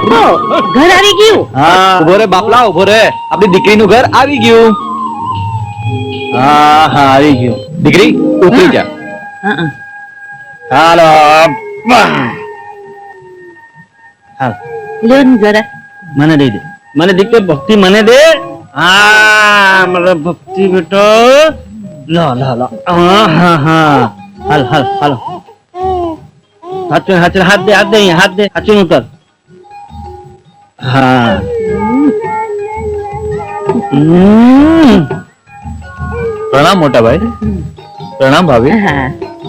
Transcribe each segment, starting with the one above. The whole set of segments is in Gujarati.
છોકરો ઘર આવી ગયું. હા ઉભો રે બાપલા ઉભો રે, આપણી દીકરીનું ઘર આવી ગયું. હા હા આવી ગયું. દીકરી ઉતરી જા. હાલો હાલ લ્યો ને જરા. મને દઈ દે, મને દીકરી ભક્તિ મને દે. હા મને ભક્તિ બેટો. લો લો લો. હા હા હા હાલ હાલ હાલો. હાથ હાથ દે હાથ દે અહીંયા હાથ દે. હાચું ઉતર. હા પ્રણામ મોટા ભાઈ. પ્રણામ ભાભી.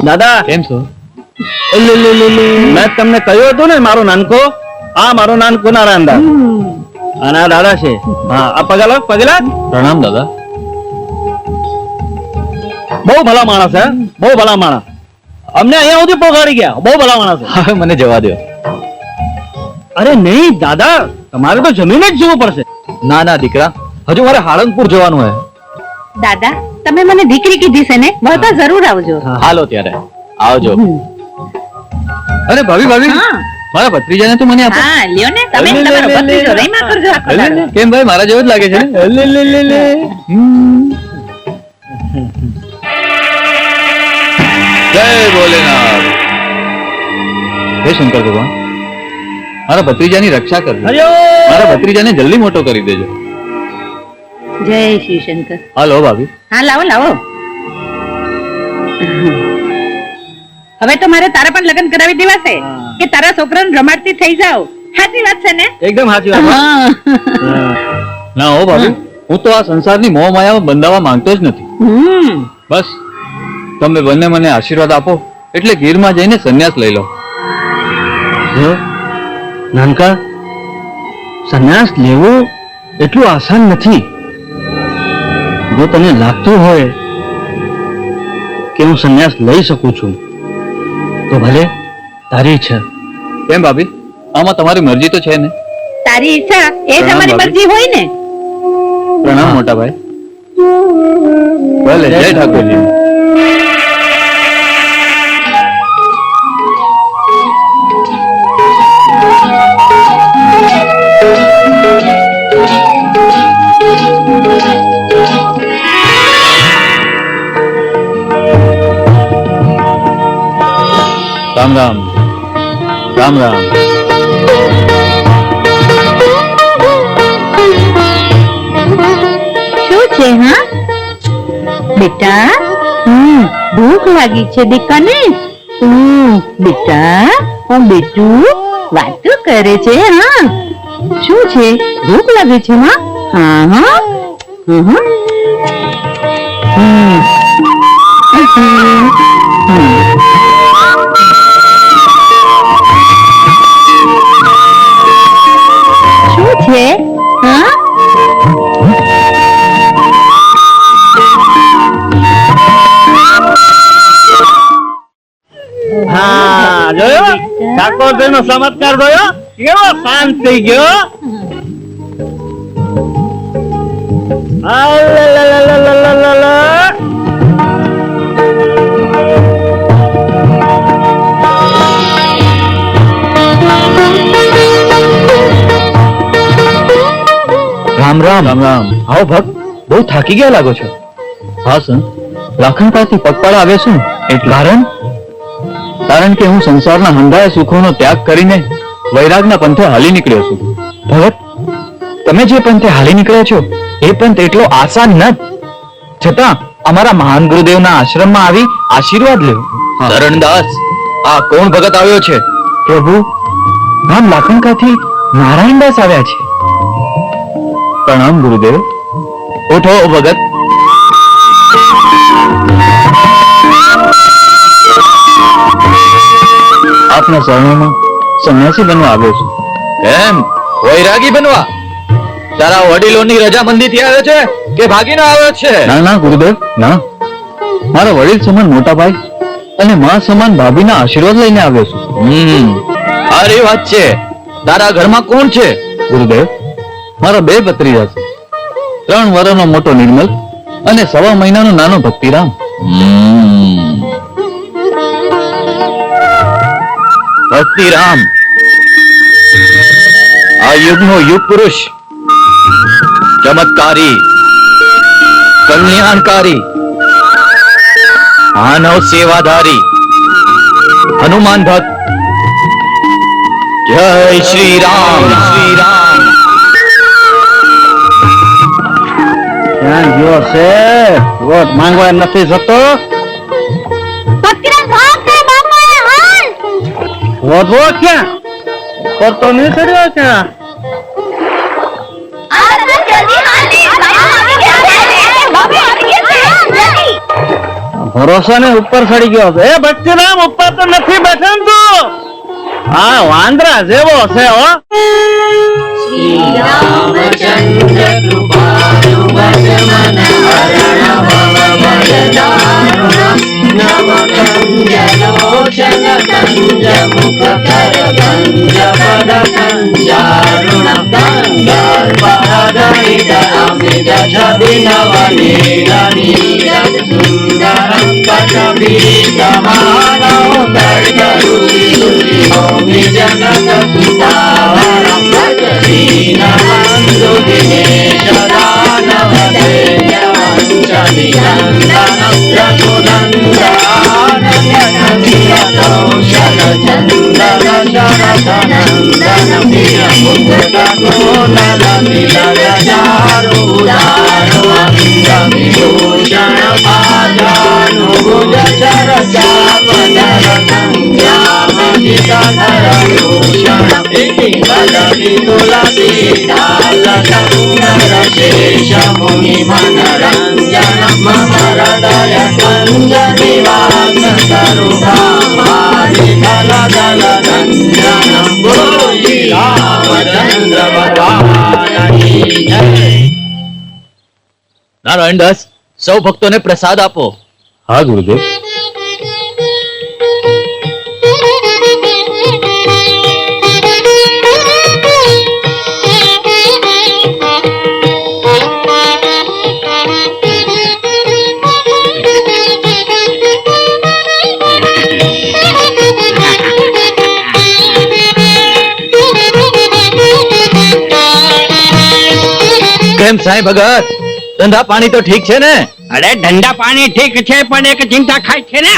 દાદા કેમ છો? મેં તમને કહ્યું હતું ને મારો નાનકો. આ મારો નાનકો નારાયણ અને આ દાદા છે. હા આ પગલા પગલા. પ્રણામ દાદા. બહુ ભલા માણસ હે, બહુ ભલા માણસ. અમને અહીંયા સુધી પહોંચાડી ગયા. બહુ ભલા માણસ. હવે મને જવા દો. અરે નહીં દાદા, તમારે તો જમીન જ જોવું પડશે. ના ના દીકરા, હજુ મારે હાળંગપુર જવાનું હે. દાદા તમે મને દીકરી કીધી છે ને, મળતા જરૂર આવજો. હાલો ત્યારે આવજો. અરે ભાભી ભાભી, મારા ભત્રીજાને તો મને આપો. હા લ્યો ને, તમે તમારો ભત્રીજો રહીમાં કરજો આખો દાડો. કેમ ભાઈ મારા જેવો જ લાગે છે ને? જય ભોલેનાથ. હે શંકર ભગવાન, મારા ભત્રીજાની રક્ષા કરજો. મારા ભત્રીજાને જલ્દી મોટો કરી દેજો. જય શ્રી શંકર. હાલો ભાભી. હા લાવો લાવો. હવે તો મારે તારા પણ લગ્ન કરાવી દેવા છે કે તારા છોકરાને રમાડતી થઈ જાવ. સાચી વાત છે ને? એકદમ સાચી વાત. ના હો ભાભી, હું તો આ સંસારની મોહ માયામાં બંધાવા માંગતો જ નથી. બસ તમે બંને મને આશીર્વાદ આપો એટલે ગીરમાં જઈને સંન્યાસ લઈ લો. નાનકા, સંન્યાસ લેવો એટલું આસાન નથી. જો તને લાગતું હોય કે હું સંન્યાસ લઈ શકું છું તો ભલે, તારી ઈચ્છા. કેમ ભાભી, આમાં તમારી મરજી તો છે ને? તારી ઈચ્છા એ જ અમારી મરજી હોય ને. પ્રણામ મોટા ભાઈ. ભલે, જય ઠાકોરજી. રામ રામ. રામ રામ. શું છે? હા બેટા, ભૂખ લાગી છે દીકરાને? બેટા બેટું વાતો કરે છે. હા શું છે? ભૂખ લાગે છે? હા હા શું છે? હા જોયો ઠાકોરજી નો ચમત્કાર જોયો? કેવો શાંત થઈ ગયો. રામ રામ. રામ રામ. આવો ભક્ત, બહુ થાકી ગયા લાગો છો. હા સંત, લાખણ પાસેથી પગપાળા આવે છું. કારણ કે હું સંસારના હંધાયા સુખોનો ત્યાગ કરીને વૈરાગના પંથે હાલી નીકળ્યો છું. ભગત, તમે જે પંથે હાલી નીકળ્યા છો એ પંથ એટલો આસાન નથી. છતાં અમારા મહાન ગુરુદેવના આશ્રમમાં આવી આશીર્વાદ લેવો. શરણદાસ, આ કોણ ભગત આવ્યો છે? પ્રભુ, નામ લાખણકાથી નારાયણદાસ આવ્યા છે. પ્રણામ ગુરુદેવ. ઉઠો ભગત. આપના શરણોમાં સંન્યાસી બનવા આવ્યો છું. એમ? વૈરાગી બનવા? તારા વડીલોની રજામંદી થી આવ્યો છે કે ભાગીને આવ્યો છે? ના ના ગુરુદેવ, ના. મારા વડીલ સમાન મોટા ભાઈ અને મા સમાન ભાભીના આશીર્વાદ લઈને આવ્યો છું. સારી વાત છે. તારા ઘરમાં કોણ છે? ગુરુદેવ, મારા બે ભત્રીજા છે. 3 વર્ષનો મોટો નિર્મલ અને 1.25 મહિનાનો નાનો ભક્તિરામ. ભક્તિરામ, આ યુગનો યુગ પુરુષ, ચમત્કારી, કલ્યાણકારી, માનવ સેવાધારી, હનુમાન ભક્ત, જય શ્રી રામ, શ્રી રામ. ક્યાં ગયો છે? વોટ માંગવા એમ નથી જતો. વોટ વોટ ક્યાં કરતો નહીં ચડ્યો ક્યાં? ભરોસો ને ઉપર ચડી ગયો છે. એ ભક્તિરામ ઉપર તો નથી બેઠા ને તું. હા વાંદરા જેવો છે હો. નારાયણ દાસ, સૌ ભક્તોને પ્રસાદ આપો. હા ગુરુદેવ. કેમ સાંઈ ભગત, ધંધા પાણી તો ઠીક છે ને? અરે ધંધા પાણી ઠીક છે, પણ એક ચિંતા ખાય છે ને.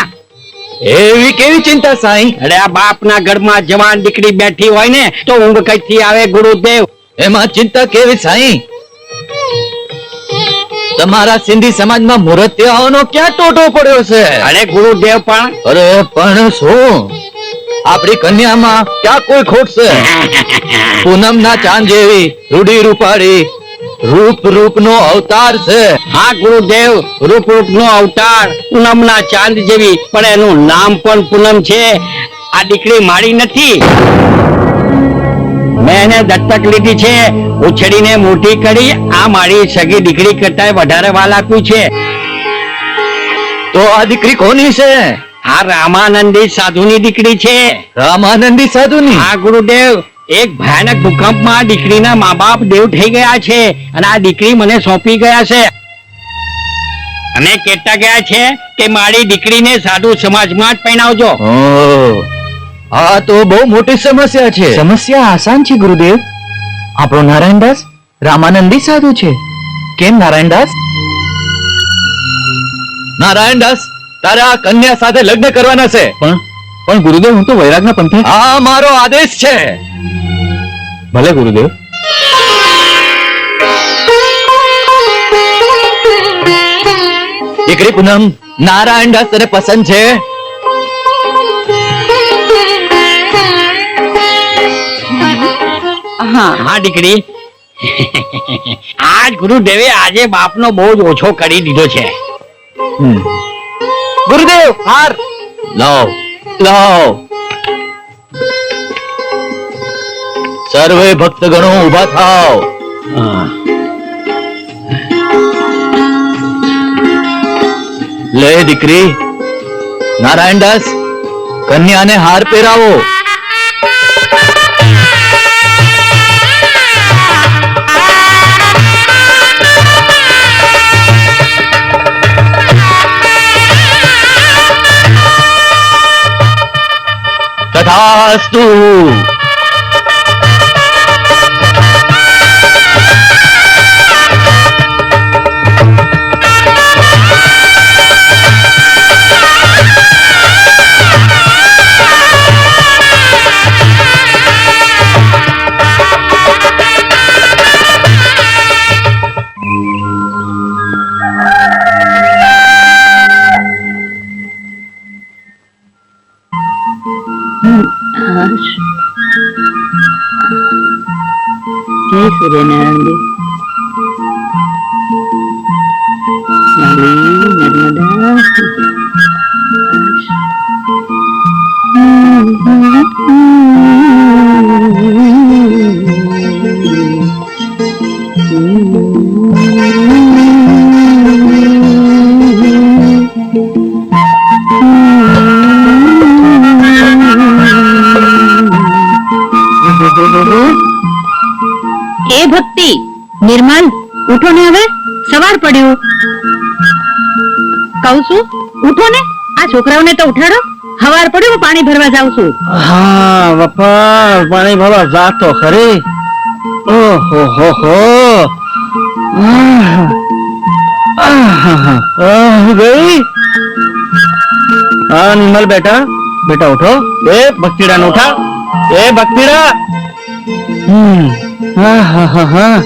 એવી કેવી ચિંતા સાંઈ? અરે આ બાપના ઘરમાં જવાન દીકરી બેઠી હોય ને તો ઊંઘ કઈથી આવે ગુરુદેવ? એમાં ચિંતા કેવી સાંઈ? તમારા સિંધી સમાજમાં મૂર્તિયાઓનો ક્યાં ટોટો પડ્યો છે? અરે ગુરુદેવ પણ અરે પણ શું, આપણી કન્યામાં ક્યાં કોઈ ખોટ છે? પૂનમના ચાંદ જેવી રૂડી રૂપાળી, રૂપ રૂપનો અવતાર છે. હા ગુરુદેવ, રૂપ રૂપનો અવતાર, પૂનમના ચાંદ જેવી, પણ એનું નામ પણ પૂનમ છે. આ દીકરી મારી નથી, મેં એને દત્તક લીધી છે. ઉછળીને મોટી કરી આ મારી સગી દીકરી કરતા વધારે વાલ આપ્યું છે. તો આ દીકરી કોની છે? આ રામાનંદી સાધુની દીકરી છે. રામાનંદી સાધુની? હા ગુરુદેવ, એક ભયાનક ભૂકંપમાં દીકરીના મા બાપ દેવ થઈ ગયા છે અને આ દીકરી મને સોંપી ગયા છે અને કહેતા ગયા છે કે મારી દીકરીને સાધુ સમાજમાં જ પરણાવજો. ઓહ, આ તો બહુ મોટી સમસ્યા છે. સમસ્યા આસાન છે ગુરુદેવ. આપણો નારાયણદાસ રામાનંદી સાધુ છે. કેમ નારાયણદાસ? નારાયણદાસ, તારે આ કન્યા સાથે લગ્ન કરવાના છે. પણ ગુરુદેવ, હું તો વૈરાગના પંથે. આ મારો આદેશ છે. ભલે ગુરુદેવ. દીકરી પૂનમ, નારાયણદાસ તને પસંદ છે? હા દીકરી, આજ ગુરુદેવે આજે બાપનો બોજ ઓછો કરી દીધો છે. ગુરુદેવ, હાર લાવ લાવ. સર્વે ભક્તગણો ઉભા થાવ. લે દીકરી, નારાયણદાસ, કન્યાને હાર પહેરાવો. તથાસ્તુ. જય સૂર્યનારાયણ દેવ. નર્મદા. એ ભક્તિ નિર્મલ, ઉઠો ને હવે, સવાર પડ્યું. કહું છું ઉઠો ને, આ છોકરાઓને તો ઉઠાડો. હવાર પડ્યું, પાણી ભરવા જાઉં છું. હા બાપા, પાણી ભરવા જાતો ખરી. ઓહો હો હો. ગઈ. હા નિર્મલ બેટા, બેટા ઉઠો. એ ભક્તિડા ને ઉઠા. એ ભક્તિડા. હા હા હા હા.